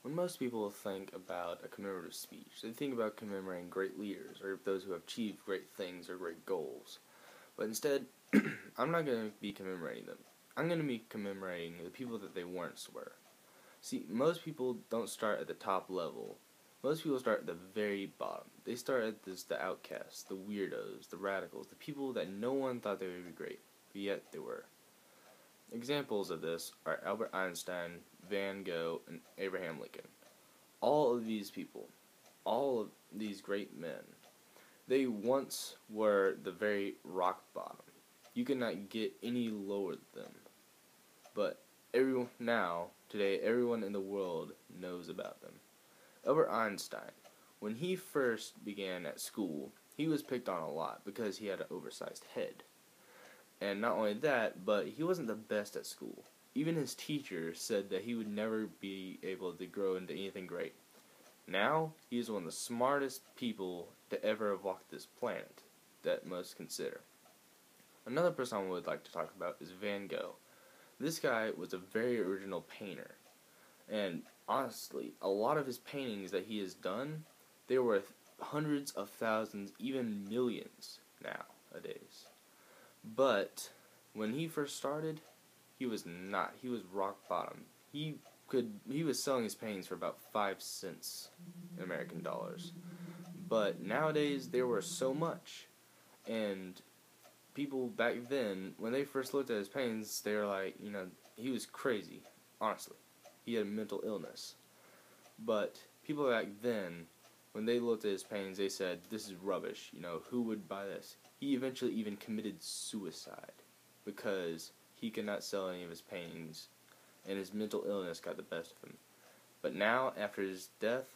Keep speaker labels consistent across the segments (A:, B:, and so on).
A: When most people think about a commemorative speech, they think about commemorating great leaders or those who have achieved great things or great goals. But instead, I'm not going to be commemorating them. I'm going to be commemorating the people that they once were. See, most people don't start at the top level. Most people start at the very bottom. They start at the outcasts, the weirdos, the radicals, the people that no one thought they would be great, but yet they were. Examples of this are Albert Einstein, Van Gogh, and Abraham Lincoln. All of these people, all of these great men, they once were the very rock bottom. You could not get any lower than them. But today, everyone in the world knows about them. Albert Einstein, when he first began at school, he was picked on a lot because he had an oversized head. And not only that, but he wasn't the best at school. Even his teacher said that he would never be able to grow into anything great. Now, he is one of the smartest people to ever have walked this planet, that most consider. Another person I would like to talk about is Van Gogh. This guy was a very original painter. And honestly, a lot of his paintings that he has done, they're worth hundreds of thousands, even millions nowadays. But when he first started, he was not. He was rock bottom. He was selling his paintings for about 5 cents in American dollars. But nowadays they were so much, and people back then, when they first looked at his paintings, they were like, he was crazy. Honestly, he had a mental illness. But people back then, when they looked at his paintings, they said, "This is rubbish. Who would buy this?" He eventually even committed suicide because he could not sell any of his paintings, and his mental illness got the best of him. But now, after his death,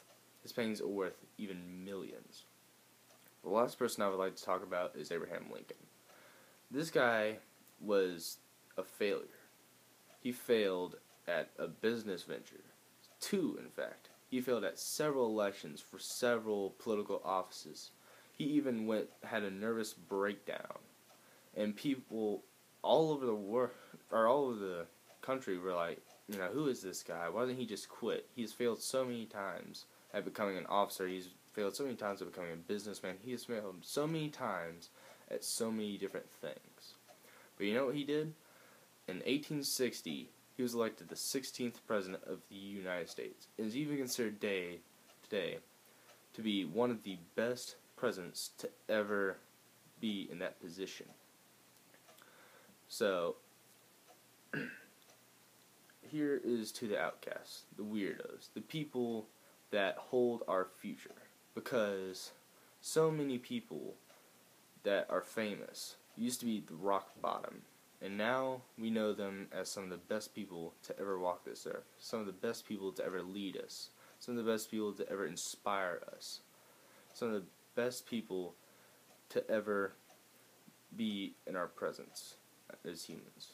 A: his paintings are worth even millions. The last person I would like to talk about is Abraham Lincoln. This guy was a failure. He failed at a business venture. 2, in fact. He failed at several elections for several political offices. He even had a nervous breakdown. And people all over the world, or all over the country, were like, who is this guy? Why doesn't he just quit? He's failed so many times at becoming an officer. He's failed so many times at becoming a businessman. He has failed so many times at so many different things. But you know what he did? In 1860, he was elected the 16th President of the United States. It is even considered today to be one of the best presidents to ever be in that position. So, here is to the outcasts, the weirdos, the people that hold our future. Because so many people that are famous used to be the rock bottom. And now we know them as some of the best people to ever walk this earth. Some of the best people to ever lead us. Some of the best people to ever inspire us. Some of the best people to ever be in our presence as humans.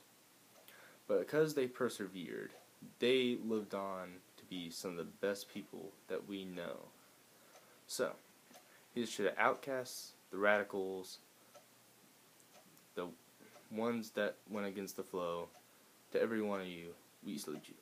A: But because they persevered, they lived on to be some of the best people that we know. So, here's to the outcasts, the radicals, the ones that went against the flow. To every one of you, we salute you.